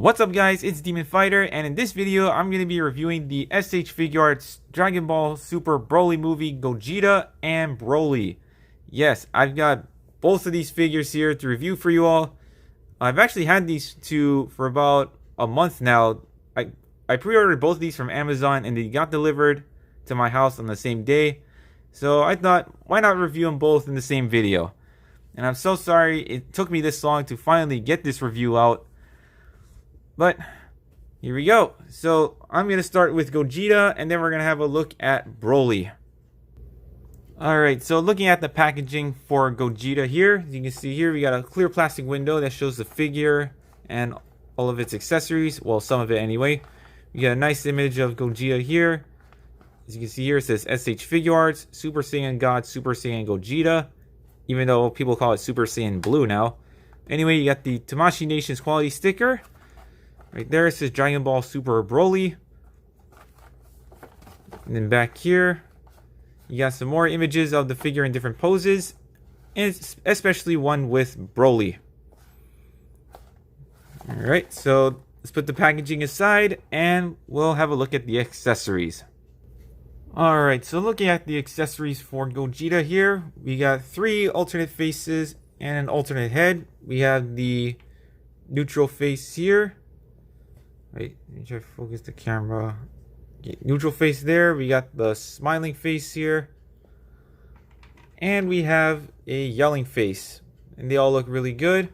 What's up guys, it's Demon Fighter, and in this video I'm going to be reviewing the SH Figuarts Dragon Ball Super Broly movie Gogeta and Broly. Yes, I've got both of these figures here to review for you all. I've actually had these two for about a month now. I pre-ordered both of these from Amazon and they got delivered to my house on the same day. So I thought, why not review them both in the same video? And I'm so sorry it took me this long to finally get this review out. But here we go. So I'm going to start with Gogeta and then we're going to have a look at Broly. Alright, so looking at the packaging for Gogeta here, as you can see here, we got a clear plastic window that shows the figure and all of its accessories. Well, some of it anyway. We got a nice image of Gogeta here. As you can see here, it says SH Figuarts, Super Saiyan God, Super Saiyan Gogeta. Even though people call it Super Saiyan Blue now. Anyway, you got the Tamashii Nations quality sticker. Right there, it says Dragon Ball Super Broly. And then back here, you got some more images of the figure in different poses. And especially one with Broly. Alright, so let's put the packaging aside and we'll have a look at the accessories. Alright, so looking at the accessories for Gogeta here, we got 3 alternate faces and an alternate head. We have the neutral face here. Wait, let me try to focus the camera. Okay, neutral face there. We got the smiling face here. And we have a yelling face. And they all look really good.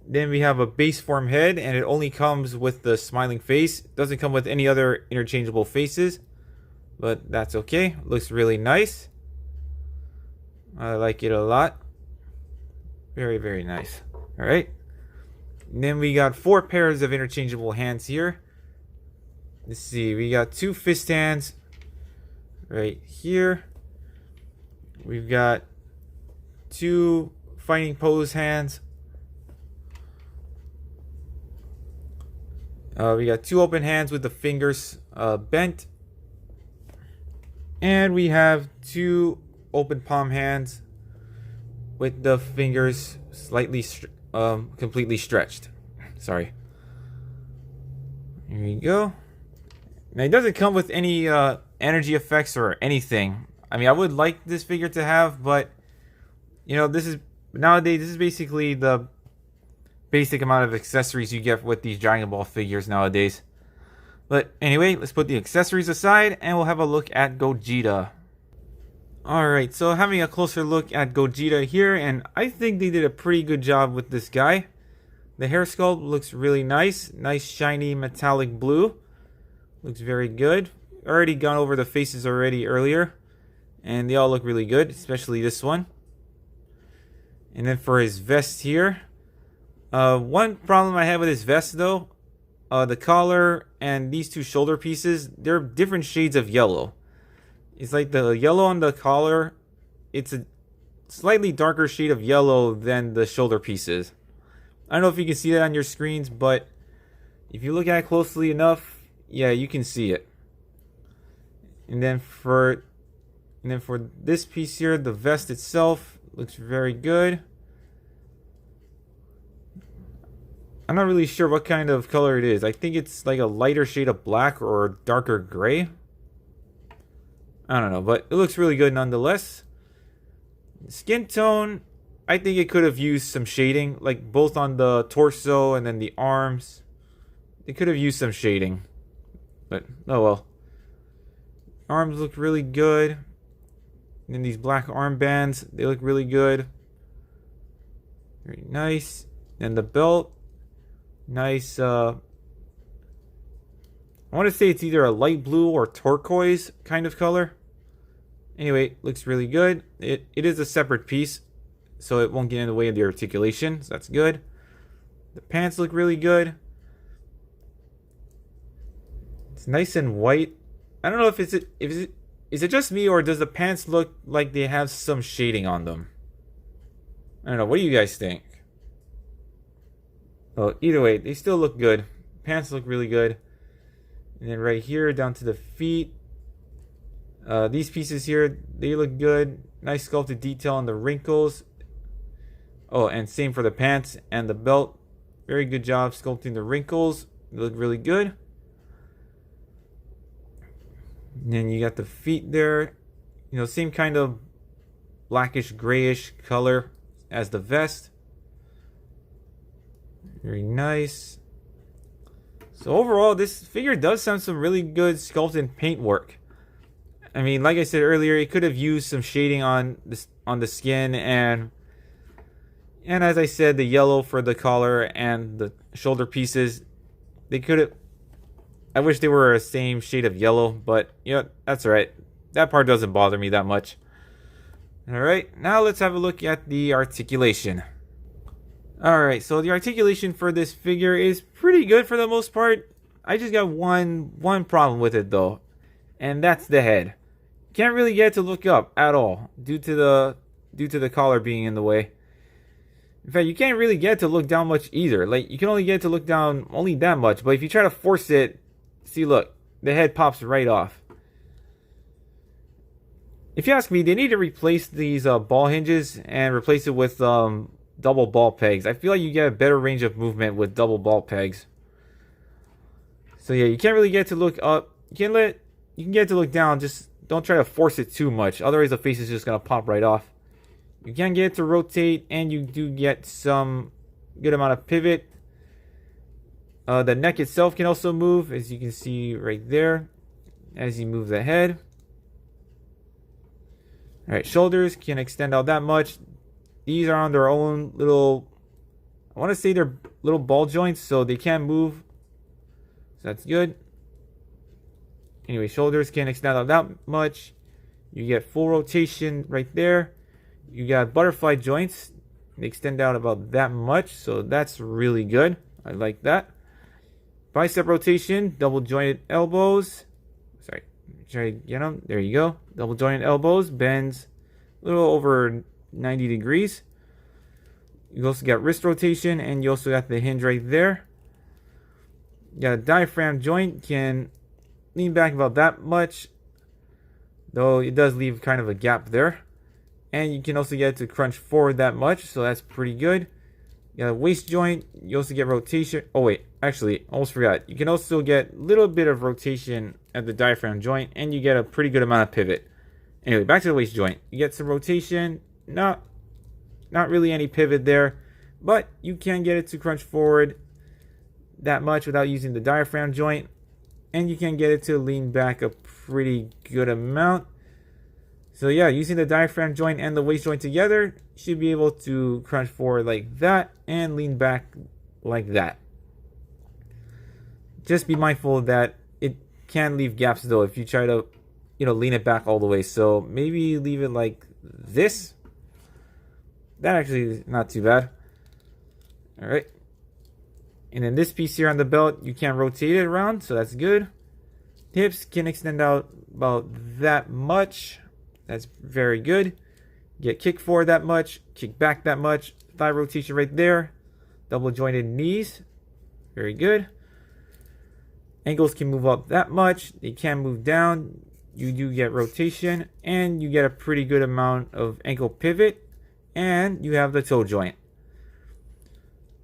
Then we have a base form head, and it only comes with the smiling face. It doesn't come with any other interchangeable faces. But that's okay. Looks really nice. I like it a lot. Very, very nice. Alright. Then we got 4 pairs of interchangeable hands here. Let's see. We got 2 fist hands right here. We've got 2 fighting pose hands. We got 2 open hands with the fingers bent. And we have 2 open palm hands with the fingers slightly completely stretched. Sorry. Here you go. Now it doesn't come with any energy effects or anything. I mean, I would like this figure to have, but you know, this is nowadays. This is basically the basic amount of accessories you get with these Dragon Ball figures nowadays. But anyway, let's put the accessories aside and we'll have a look at Gogeta. Alright, so having a closer look at Gogeta here, and I think they did a pretty good job with this guy. The hair sculpt looks really nice. Nice shiny metallic blue. Looks very good. Already gone over the faces already earlier. And they all look really good, especially this one. And then for his vest here. One problem I have with his vest though, the collar and these 2 shoulder pieces, they're different shades of yellow. It's like the yellow on the collar, it's a slightly darker shade of yellow than the shoulder pieces. I don't know if you can see that on your screens, but if you look at it closely enough, yeah, you can see it. And then for this piece here, the vest itself looks very good. I'm not really sure what kind of color it is. I think it's like a lighter shade of black or darker gray. I don't know, but it looks really good nonetheless. Skin tone, I think it could have used some shading, like both on the torso and then the arms. They could have used some shading, but oh well. Arms look really good. And then these black armbands, they look really good. Very nice. And the belt, nice. I want to say it's either a light blue or turquoise kind of color. Anyway, looks really good. It is a separate piece, so it won't get in the way of the articulation, so that's good. The pants look really good. It's nice and white. I don't know if is it just me, or does the pants look like they have some shading on them? I don't know. What do you guys think? Well, either way, they still look good. Pants look really good. And then right here, down to the feet. These pieces here, they look good. Nice sculpted detail on the wrinkles. Oh, and same for the pants and the belt. Very good job sculpting the wrinkles. They look really good. And then you got the feet there. You know, same kind of blackish grayish color as the vest. Very nice. So overall, this figure does have some really good sculpt and paint work. I mean, like I said earlier, it could have used some shading on the skin, and as I said, the yellow for the collar and the shoulder pieces. They could have. I wish they were the same shade of yellow, but you know, that's alright. That part doesn't bother me that much. Alright, now let's have a look at the articulation. Alright, so the articulation for this figure is pretty good for the most part. I just got one problem with it though, and that's the head. Can't really get it to look up at all due to the collar being in the way. In fact, you can't really get it to look down much either. Like, you can only get it to look down only that much, but if you try to force it, see, look, the head pops right off. If you ask me, they need to replace these ball hinges and replace it with double ball pegs. I feel like you get a better range of movement with double ball pegs. So yeah, you can't really get it to look up. You can get it to look down, just don't try to force it too much. Otherwise the face is just going to pop right off. You can get it to rotate, and you do get some good amount of pivot. The neck itself can also move, as you can see right there, as you move the head. Alright, shoulders can extend out that much. These are on their own little, I want to say they're little ball joints, so they can move. So that's good. Anyway, shoulders can extend out that much. You get full rotation right there. You got butterfly joints. They extend out about that much, so that's really good. I like that. Bicep rotation, double jointed elbows. Sorry, try to get them. There you go. Double jointed elbows, bends a little over 90 degrees. You also got wrist rotation, and you also got the hinge right there. You got a diaphragm joint, can lean back about that much, though it does leave kind of a gap there. And you can also get it to crunch forward that much, so that's pretty good. You got a waist joint, you also get rotation. Oh wait, actually, almost forgot. You can also get a little bit of rotation at the diaphragm joint, and you get a pretty good amount of pivot. Anyway, back to the waist joint. You get some rotation, not really any pivot there, but you can get it to crunch forward that much without using the diaphragm joint, and you can get it to lean back a pretty good amount. So yeah, using the diaphragm joint and the waist joint together, you should be able to crunch forward like that and lean back like that. Just be mindful that it can leave gaps though if you try to, lean it back all the way. So maybe leave it like this. That actually is not too bad. All right. And then this piece here on the belt, you can rotate it around, so that's good. Hips can extend out about that much. That's very good. Get kick forward that much, kick back that much. Thigh rotation right there. Double jointed knees. Very good. Ankles can move up that much. They can move down. You do get rotation, and you get a pretty good amount of ankle pivot, and you have the toe joint.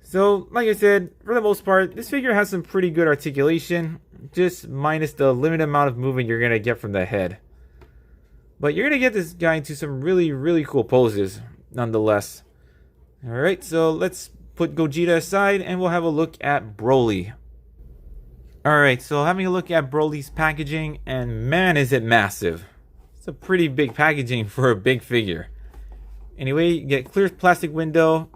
So, like I said, for the most part, this figure has some pretty good articulation, just minus the limited amount of movement you're going to get from the head. But you're going to get this guy into some really, really cool poses, nonetheless. Alright, so let's put Gogeta aside, and we'll have a look at Broly. Alright, so having a look at Broly's packaging, and man is it massive. It's a pretty big packaging for a big figure. Anyway, you get clear plastic window.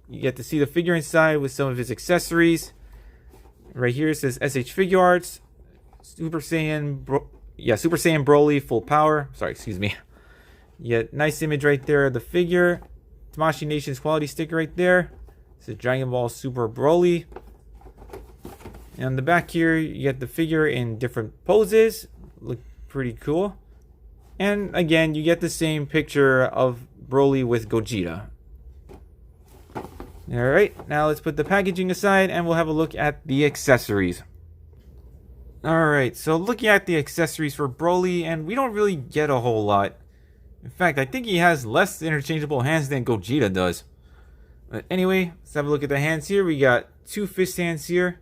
You get to see the figure inside with some of his accessories. Right here it says SH Figuarts, Super Saiyan Broly full power. Sorry, excuse me. You get nice image right there of the figure. Tamashii Nation's quality sticker right there. It says Dragon Ball Super Broly. And on the back here, you get the figure in different poses. Look pretty cool. And again, you get the same picture of Broly with Gogeta. Alright, now let's put the packaging aside and we'll have a look at the accessories. Alright, so looking at the accessories for Broly, and we don't really get a whole lot. In fact, I think he has less interchangeable hands than Gogeta does. But anyway, let's have a look at the hands here. We got two fist hands here.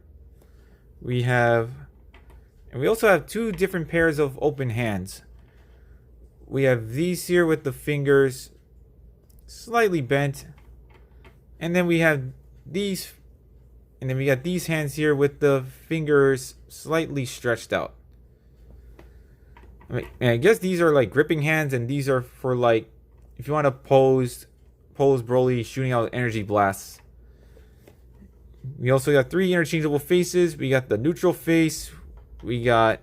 And we also have two different pairs of open hands. We have these here with the fingers slightly bent. And then we have these, and then we got these hands here with the fingers slightly stretched out. I guess these are like gripping hands, and these are for like if you want to pose Broly shooting out energy blasts. We also got three interchangeable faces. We got the neutral face, we got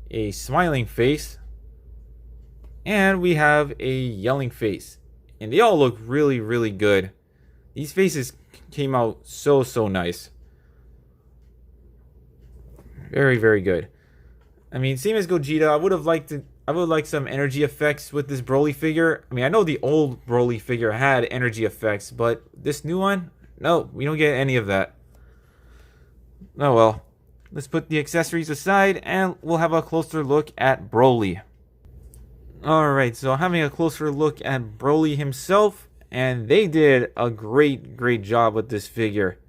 a smiling face, and we have a yelling face. And they all look really, really good. These faces came out so nice. Very, very good. I mean, same as Gogeta, I would like some energy effects with this Broly figure. I mean, I know the old Broly figure had energy effects, but this new one, no, we don't get any of that. Oh well. Let's put the accessories aside and we'll have a closer look at Broly. Alright, so having a closer look at Broly himself, and they did a great job with this figure.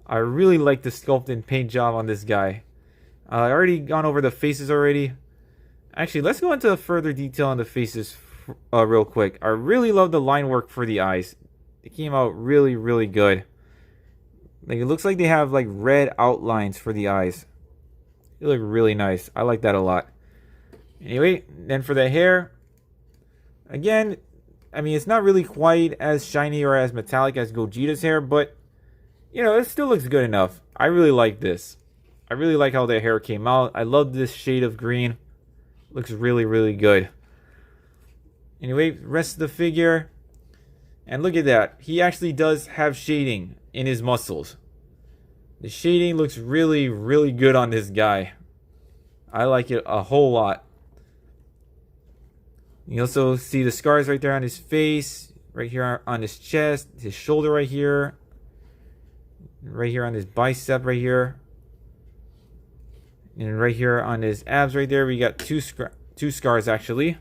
I really like the sculpt and paint job on this guy. I already gone over the faces already. Actually, let's go into further detail on the faces real quick. I really love the line work for the eyes. It came out really good. Like, it looks like they have like red outlines for the eyes. They look really nice. I like that a lot. Anyway, then for the hair, again, I mean, it's not really quite as shiny or as metallic as Gogeta's hair, but you know, it still looks good enough. I really like this. I really like how their hair came out. I love this shade of green. Looks really good. Anyway, rest of the figure. And look at that. He actually does have shading in his muscles. The shading looks really good on this guy. I like it a whole lot. You also see the scars right there on his face. Right here on his chest. His shoulder right here. Right here on his bicep right here. And right here on his abs right there, we got two scars actually.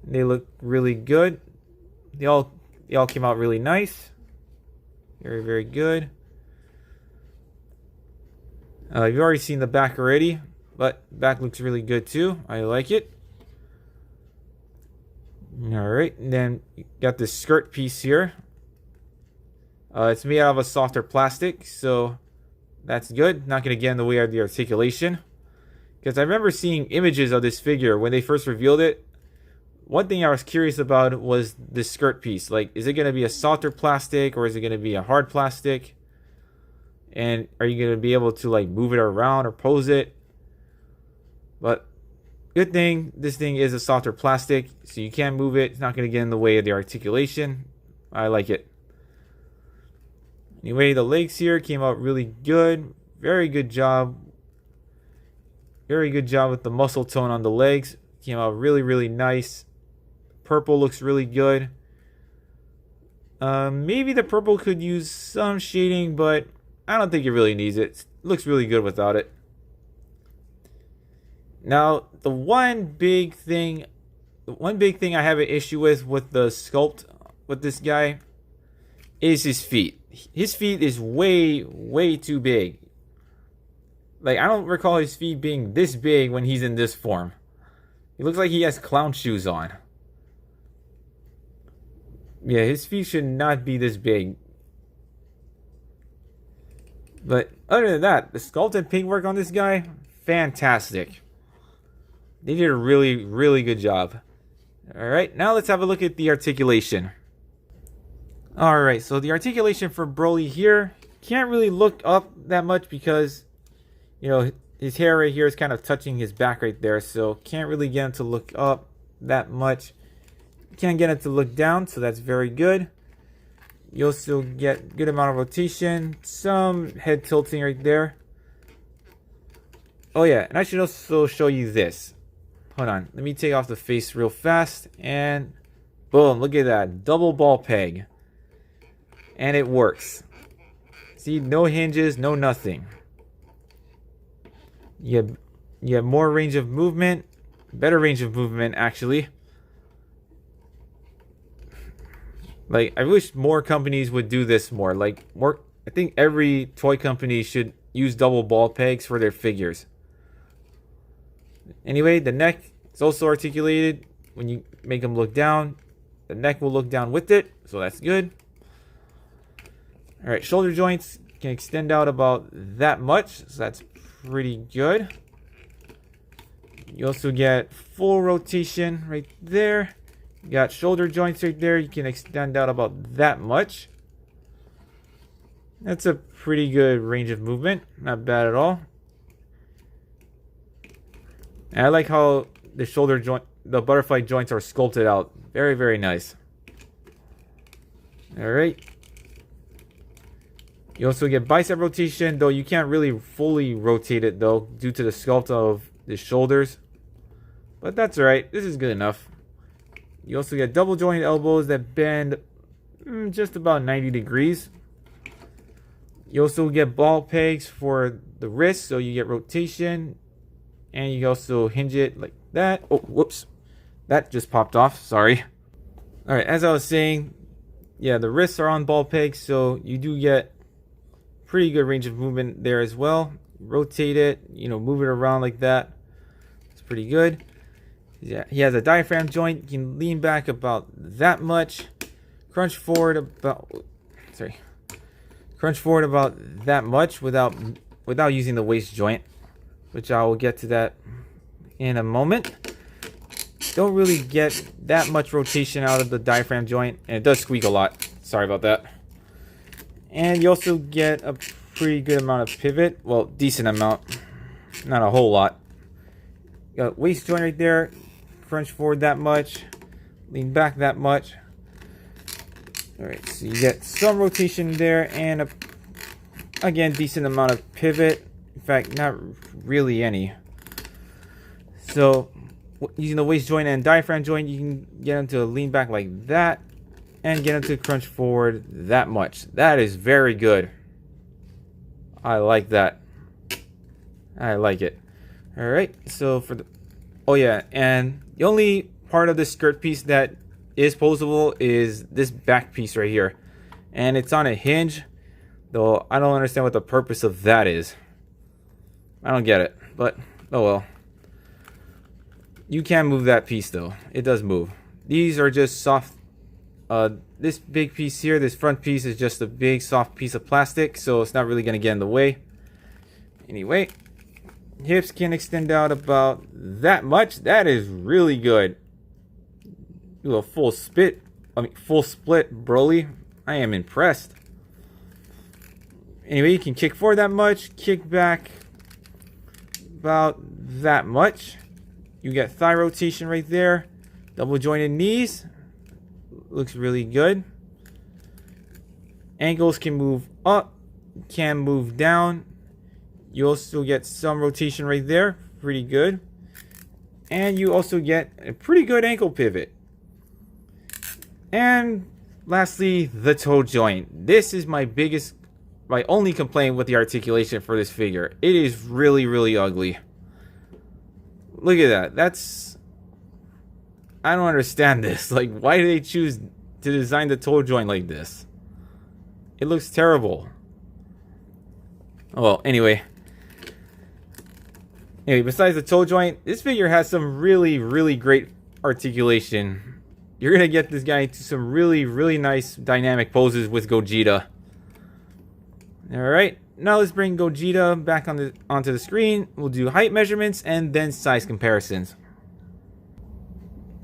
They look really good. They all came out really nice. Very good. You've already seen the back already, but back looks really good too. I like it. Alright, and then you got this skirt piece here. It's made out of a softer plastic, so that's good. Not going to get in the way of the articulation. Because I remember seeing images of this figure when they first revealed it. One thing I was curious about was this skirt piece. Like, is it going to be a softer plastic or is it going to be a hard plastic? And are you going to be able to like move it around or pose it? But good thing, this thing is a softer plastic, so you can move it. It's not going to get in the way of the articulation. I like it. Anyway, the legs here came out really good. Very good job. Very good job with the muscle tone on the legs. Came out really nice. Purple looks really good. Maybe the purple could use some shading, but I don't think it really needs it. It looks really good without it. Now, the one big thing I have an issue with the sculpt with this guy is his feet. His feet is way too big. Like, I don't recall his feet being this big when he's in this form. He looks like he has clown shoes on. Yeah, his feet should not be this big. But other than that, the sculpt and paint work on this guy, fantastic. They did a really good job. Alright, now let's have a look at the articulation. Alright, so the articulation for Broly here can't really look up that much because, you know, his hair right here is kind of touching his back right there, so can't really get him to look up that much. Can't get him to look down, so that's very good. You also get good amount of rotation, some head tilting right there. Oh yeah, and I should also show you this. Hold on, let me take off the face real fast, and boom, look at that, double ball peg. And it works. See, no hinges, no nothing. You have more range of movement, better range of movement actually. Like, I wish more companies would do this more. Like, more. I think every toy company should use double ball pegs for their figures. Anyway, the neck is also articulated. When you make them look down, the neck will look down with it, so that's good. Alright, shoulder joints can extend out about that much, so that's pretty good. You also get full rotation right there. You got shoulder joints right there. You can extend out about that much. That's a pretty good range of movement. Not bad at all. And I like how the shoulder joint, the butterfly joints are sculpted out. Very, very nice. Alright. You also get bicep rotation, though you can't really fully rotate it though, due to the sculpt of the shoulders. But that's alright. This is good enough. You also get double jointed elbows that bend just about 90 degrees. You also get ball pegs for the wrist, so you get rotation. And you also hinge it like that. Oh, whoops. That just popped off. Sorry. Alright, as I was saying, yeah, the wrists are on ball pegs, so you do get pretty good range of movement there as well. Rotate it, you know, move it around like that. It's pretty good. Yeah, he has a diaphragm joint. You can lean back about that much. Crunch forward about that much without using the waist joint, which I will get to that in a moment. Don't really get that much rotation out of the diaphragm joint, and it does squeak a lot. Sorry about that. And you also get a pretty good amount of pivot. Well, decent amount. Not a whole lot. Got waist joint right there. Crunch forward that much. Lean back that much. Alright, so you get some rotation there and again, decent amount of pivot. In fact, not really any. So, using the waist joint and diaphragm joint, you can get them to lean back like that. And get them to crunch forward that much. That is very good. I like that. I like it. Alright, so for the... Oh yeah, and the only part of the skirt piece that is posable is this back piece right here. And it's on a hinge, though I don't understand what the purpose of that is. I don't get it, but oh well. You can move that piece though. It does move. These are just soft. This big piece here, this front piece is just a big soft piece of plastic, so it's not really going to get in the way. Anyway, hips can extend out about that much. That is really good. Do a full split Broly. I am impressed. Anyway, you can kick forward that much, kick back about that much. You get thigh rotation right there. Double jointed knees. Looks really good. Ankles can move up, can move down. You also get some rotation right there. Pretty good. And you also get a pretty good ankle pivot. And lastly, the toe joint. This is my only complaint with the articulation for this figure. It is really, really ugly. Look at that. I don't understand this. Like, why do they choose to design the toe joint like this? It looks terrible. Oh, well, anyway, besides the toe joint, this figure has some really, really great articulation. You're going to get this guy to some really, really nice dynamic poses with Gogeta. Alright, now let's bring Gogeta back onto the screen. We'll do height measurements and then size comparisons.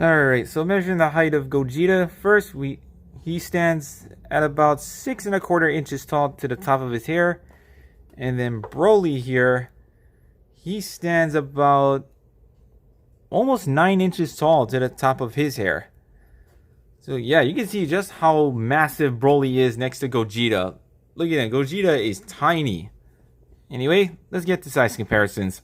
Alright, so measuring the height of Gogeta. First, he stands at about 6¼ inches tall to the top of his hair. And then Broly here, he stands about almost 9 inches tall to the top of his hair. So yeah, you can see just how massive Broly is next to Gogeta. Look at him, Gogeta is tiny. Anyway, let's get to size comparisons.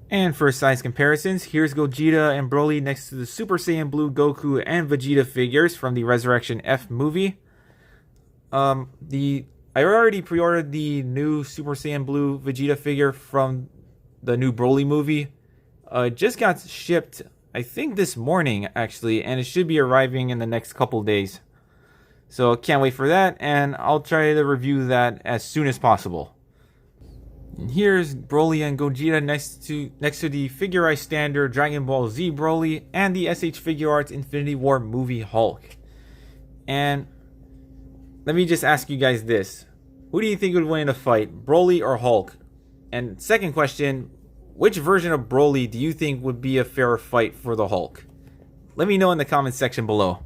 And for size comparisons, here's Gogeta and Broly next to the Super Saiyan Blue Goku and Vegeta figures from the Resurrection F movie. I already pre-ordered the new Super Saiyan Blue Vegeta figure from the new Broly movie. It just got shipped I think this morning actually, and it should be arriving in the next couple days. So can't wait for that, and I'll try to review that as soon as possible. And here's Broly and Gogeta next to the Figuarts standard Dragon Ball Z Broly and the SH Figuarts Infinity War movie Hulk. And let me just ask you guys this. Who do you think would win in a fight, Broly or Hulk? And second question, which version of Broly do you think would be a fairer fight for the Hulk? Let me know in the comments section below.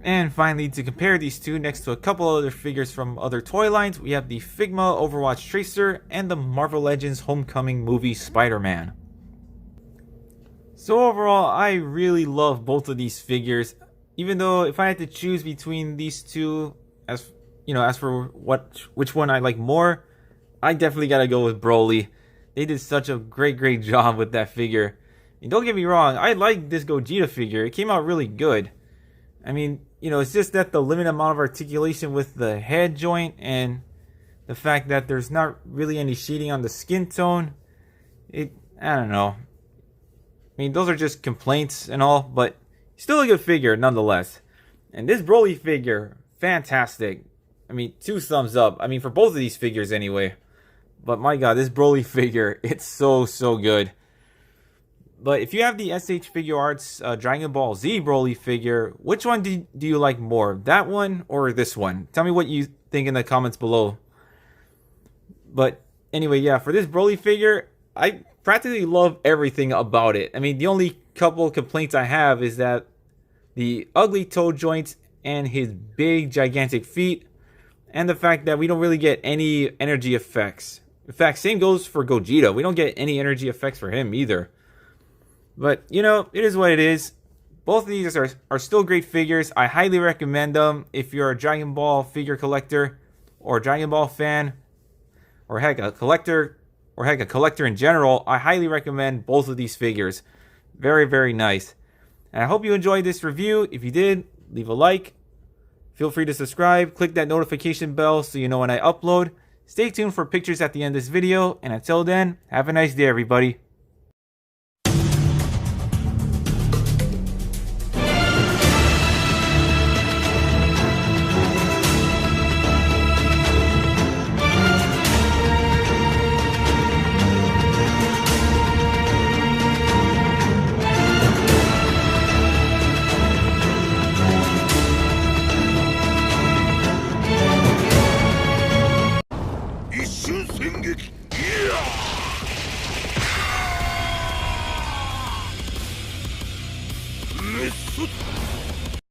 And finally, to compare these two next to a couple other figures from other toy lines, we have the Figma Overwatch Tracer and the Marvel Legends Homecoming movie Spider-Man. So overall, I really love both of these figures, even though if I had to choose between these two, as for which one I like more, I definitely gotta go with Broly. They did such a great job with that figure. And don't get me wrong, I like this Gogeta figure. It came out really good. I mean, it's just that the limited amount of articulation with the head joint and the fact that there's not really any shading on the skin tone. I don't know. I mean, those are just complaints and all, but still a good figure nonetheless. And this Broly figure, fantastic. I mean, 2 thumbs up. I mean, for both of these figures anyway. But my god, this Broly figure, it's so good. But if you have the SH Figuarts Dragon Ball Z Broly figure, which one do you like more? That one or this one? Tell me what you think in the comments below. But anyway, yeah, for this Broly figure, I practically love everything about it. I mean, the only couple complaints I have is that the ugly toe joints and his big gigantic feet, and the fact that we don't really get any energy effects. In fact, same goes for Gogeta. We don't get any energy effects for him either. But, it is what it is. Both of these are still great figures. I highly recommend them if you're a Dragon Ball figure collector or a Dragon Ball fan, or heck, a collector in general. I highly recommend both of these figures. Very nice. And I hope you enjoyed this review. If you did, leave a like. Feel free to subscribe. Click that notification bell so you know when I upload. Stay tuned for pictures at the end of this video. And until then, have a nice day, everybody. Mesut